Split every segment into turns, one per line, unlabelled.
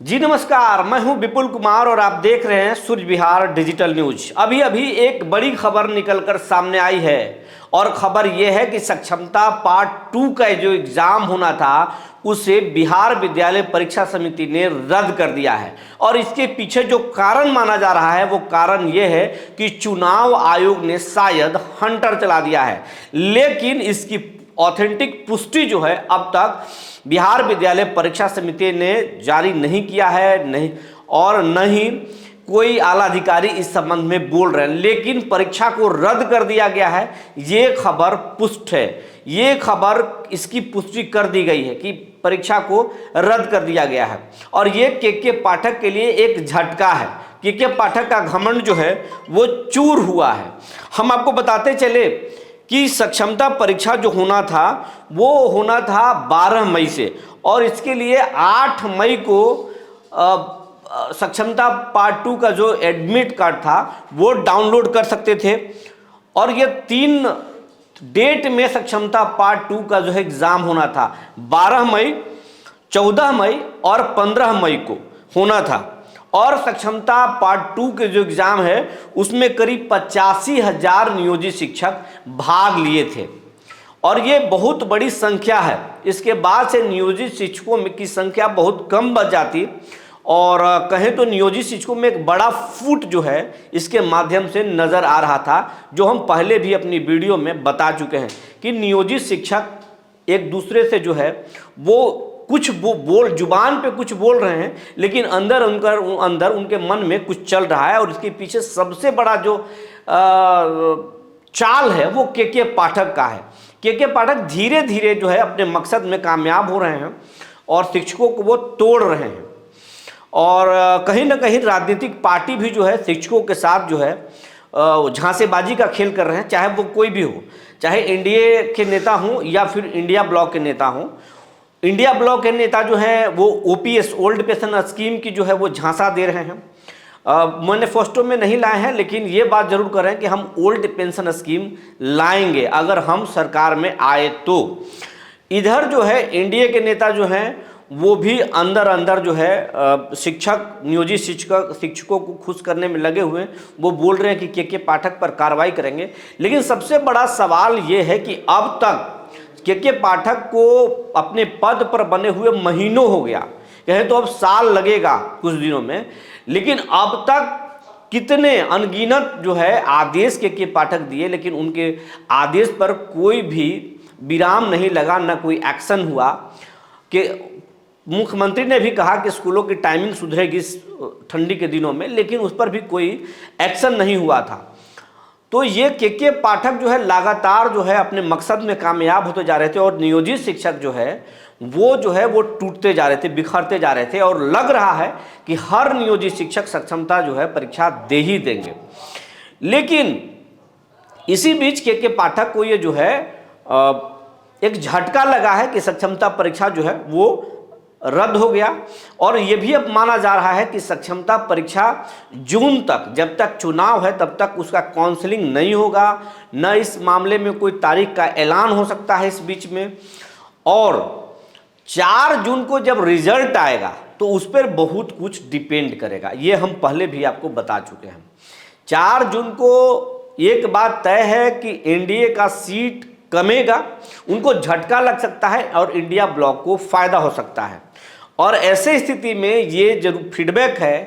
जी नमस्कार, मैं हूं विपुल कुमार और आप देख रहे हैं सूर्य विहार डिजिटल न्यूज। अभी अभी एक बड़ी खबर निकलकर सामने आई है और खबर यह है कि सक्षमता पार्ट 2 का जो एग्जाम होना था उसे बिहार विद्यालय परीक्षा समिति ने रद्द कर दिया है। और इसके पीछे जो कारण माना जा रहा है वो कारण यह है कि चुनाव आयोग ने शायद हंटर चला दिया है, लेकिन इसकी ऑथेंटिक पुष्टि जो है अब तक बिहार विद्यालय परीक्षा समिति ने जारी नहीं किया है, नहीं और न ही कोई आला अधिकारी इस संबंध में बोल रहे हैं। लेकिन परीक्षा को रद्द कर दिया गया है, ये खबर पुष्ट है। ये खबर इसकी पुष्टि कर दी गई है कि परीक्षा को रद्द कर दिया गया है और ये के पाठक के लिए एक झटका है। के पाठक का घमंड जो है वो चूर हुआ है। हम आपको बताते चले कि सक्षमता परीक्षा जो होना था वो होना था 12 मई से और इसके लिए 8 मई को सक्षमता पार्ट 2 का जो एडमिट कार्ड था वो डाउनलोड कर सकते थे और ये 3 डेट में सक्षमता पार्ट 2 का जो है एग्ज़ाम होना था। 12 मई, 14 मई और 15 मई को होना था और सक्षमता पार्ट 2 के जो एग्ज़ाम है उसमें करीब 85,000 नियोजित शिक्षक भाग लिए थे और ये बहुत बड़ी संख्या है। इसके बाद से नियोजित शिक्षकों की संख्या बहुत कम बच जाती और कहें तो नियोजित शिक्षकों में एक बड़ा फूट जो है इसके माध्यम से नज़र आ रहा था, जो हम पहले भी अपनी वीडियो में बता चुके हैं कि नियोजित शिक्षक एक दूसरे से जो है वो कुछ बोल जुबान पे कुछ बोल रहे हैं लेकिन अंदर उनके मन में कुछ चल रहा है और इसके पीछे सबसे बड़ा जो चाल है वो के पाठक का है। के पाठक धीरे धीरे जो है अपने मकसद में कामयाब हो रहे हैं और शिक्षकों को वो तोड़ रहे हैं और कहीं ना कहीं राजनीतिक पार्टी भी जो है शिक्षकों के साथ जो है झांसेबाजी का खेल कर रहे हैं, चाहे वो कोई भी हो, चाहे एनडीए के नेता हों या फिर इंडिया ब्लॉक के नेता हों। इंडिया ब्लॉक के नेता जो हैं वो ओपीएस ओल्ड पेंशन स्कीम की जो है वो झांसा दे रहे हैं। मैनिफेस्टो में नहीं लाए हैं लेकिन ये बात जरूर कर रहे हैं कि हम ओल्ड पेंशन स्कीम लाएंगे अगर हम सरकार में आए तो। इधर जो है एनडीए के नेता जो हैं वो भी अंदर जो है शिक्षक नियोजित शिक्षकों को खुश करने में लगे हुए हैं। वो बोल रहे हैं कि के पाठक पर कार्रवाई करेंगे। लेकिन सबसे बड़ा सवाल ये है कि अब तक के पाठक को अपने पद पर बने हुए महीनों हो गया, कहें तो अब साल लगेगा कुछ दिनों में, लेकिन अब तक कितने अनगिनत जो है आदेश के पाठक दिए लेकिन उनके आदेश पर कोई भी विराम नहीं लगा, ना कोई एक्शन हुआ। कि मुख्यमंत्री ने भी कहा कि स्कूलों की टाइमिंग सुधरेगी ठंडी के दिनों में, लेकिन उस पर भी कोई एक्शन नहीं हुआ था। तो ये के पाठक जो है लगातार जो है अपने मकसद में कामयाब होते जा रहे थे और नियोजित शिक्षक जो है वो टूटते जा रहे थे, बिखरते जा रहे थे और लग रहा है कि हर नियोजित शिक्षक सक्षमता जो है परीक्षा दे ही देंगे। लेकिन इसी बीच के पाठक को ये जो है एक झटका लगा है कि सक्षमता परीक्षा जो है वो रद्द हो गया और ये भी अब माना जा रहा है कि सक्षमता परीक्षा जून तक, जब तक चुनाव है तब तक उसका काउंसलिंग नहीं होगा, न इस मामले में कोई तारीख का ऐलान हो सकता है इस बीच में। और 4 जून को जब रिजल्ट आएगा तो उस पर बहुत कुछ डिपेंड करेगा, ये हम पहले भी आपको बता चुके हैं। 4 जून को एक बात तय है कि एनडीए का सीट कमेगा, उनको झटका लग सकता है और इंडिया ब्लॉक को फायदा हो सकता है। और ऐसे स्थिति में ये जरूर फीडबैक है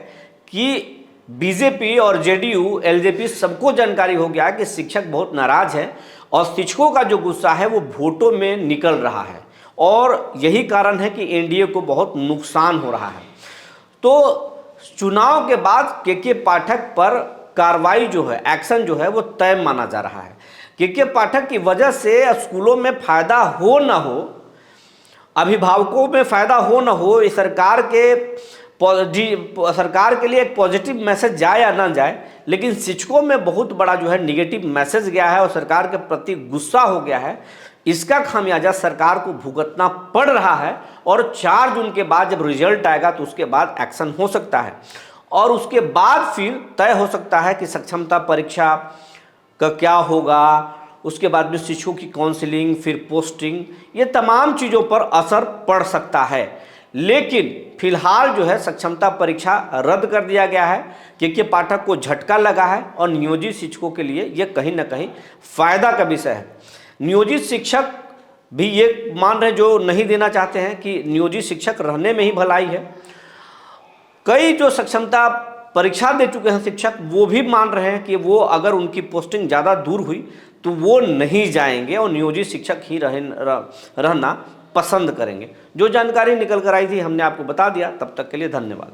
कि बीजेपी और जेडीयू एलजेपी सबको जानकारी हो गया कि शिक्षक बहुत नाराज है और शिक्षकों का जो गुस्सा है वो वोटों में निकल रहा है और यही कारण है कि एनडीए को बहुत नुकसान हो रहा है। तो चुनाव के बाद के पाठक पर कार्रवाई जो है, एक्शन जो है वो तय माना जा रहा है। के पाठक की वजह से स्कूलों में फायदा हो ना हो, अभिभावकों में फायदा हो ना हो, सरकार के लिए एक पॉजिटिव मैसेज जाए या ना जाए, लेकिन शिक्षकों में बहुत बड़ा जो है निगेटिव मैसेज गया है और सरकार के प्रति गुस्सा हो गया है। इसका खामियाजा सरकार को भुगतना पड़ रहा है और 4 जून के बाद जब रिजल्ट आएगा तो उसके बाद एक्शन हो सकता है और उसके बाद फिर तय हो सकता है कि सक्षमता परीक्षा का क्या होगा, उसके बाद में शिक्षकों की काउंसलिंग, फिर पोस्टिंग, ये तमाम चीज़ों पर असर पड़ सकता है। लेकिन फिलहाल जो है सक्षमता परीक्षा रद्द कर दिया गया है। के पाठक को झटका लगा है और नियोजित शिक्षकों के लिए ये कहीं ना कहीं फायदा का विषय है। नियोजित शिक्षक भी ये मान रहे, जो नहीं देना चाहते हैं, कि नियोजित शिक्षक रहने में ही भलाई है। कई जो सक्षमता परीक्षा दे चुके हैं शिक्षक, वो भी मान रहे हैं कि वो अगर उनकी पोस्टिंग ज़्यादा दूर हुई तो वो नहीं जाएंगे और नियोजित शिक्षक ही रहना पसंद करेंगे। जो जानकारी निकल कर आई थी हमने आपको बता दिया। तब तक के लिए धन्यवाद।